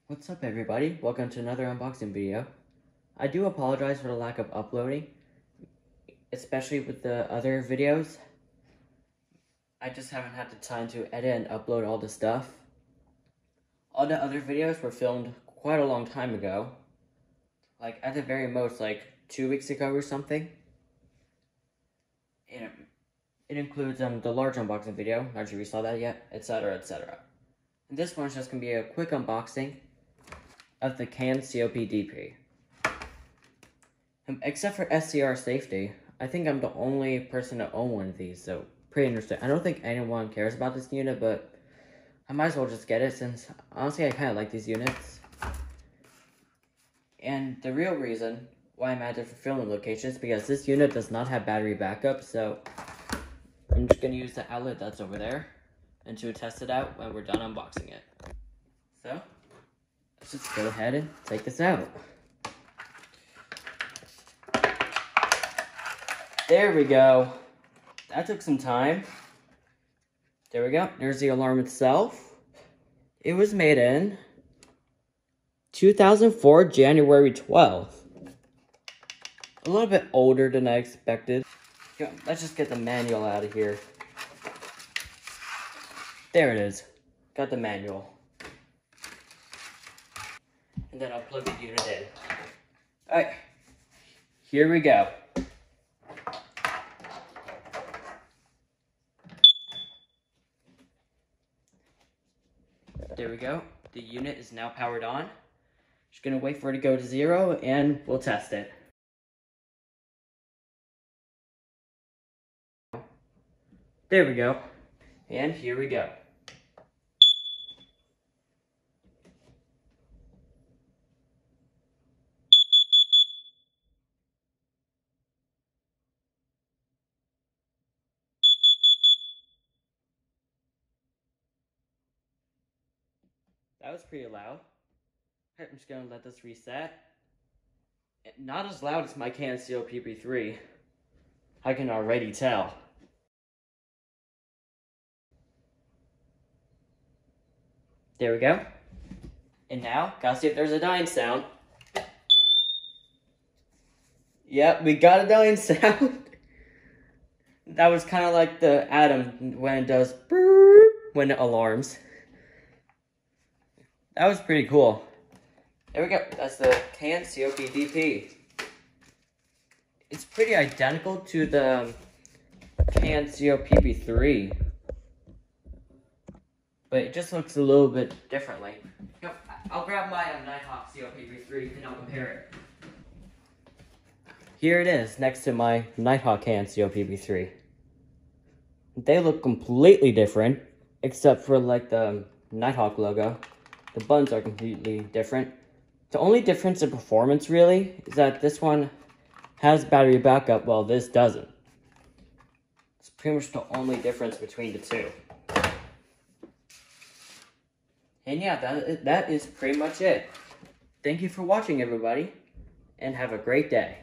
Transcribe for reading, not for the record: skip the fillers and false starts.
What's up everybody, welcome to another unboxing video. I do apologize for the lack of uploading, especially with the other videos. I just haven't had the time to edit and upload all the stuff. All the other videos were filmed quite a long time ago. Like at the very most, like 2 weeks ago or something. And it includes the large unboxing video, not sure if you saw that yet, etc, etc. And this one's just going to be a quick unboxing of the canned COPDP. Except for SCR safety, I think I'm the only person to own one of these, so pretty interesting. I don't think anyone cares about this unit, but I might as well just get it since, honestly, I kind of like these units. And the real reason why I'm at different filming locations is because this unit does not have battery backup, so I'm just going to use the outlet that's over there and to test it out when we're done unboxing it. So, let's just go ahead and take this out. There we go. That took some time. There we go. There's the alarm itself. It was made in 2004, January 12th. A little bit older than I expected. Let's just get the manual out of here. There it is. Got the manual. And then I'll plug the unit in. Alright. Here we go. There we go. The unit is now powered on. Just gonna wait for it to go to 0 and we'll test it. There we go. And here we go. That was pretty loud. I'm just gonna let this reset. Not as loud as my canned COPP3. I can already tell. There we go. And now, gotta see if there's a dying sound. Yep, we got a dying sound. That was kind of like the Atom when it does brrr when it alarms. That was pretty cool. There we go. That's the canned COPDP. It's pretty identical to the canned COPP3. But it just looks a little bit differently. I'll grab my Nighthawk COPP3 and I'll compare it. Here it is, next to my Nighthawk canned COPP3. They look completely different, except for like the Nighthawk logo. The buttons are completely different. The only difference in performance, really, is that this one has battery backup, while this doesn't. It's pretty much the only difference between the two. And yeah, that is pretty much it. Thank you for watching, everybody, and have a great day.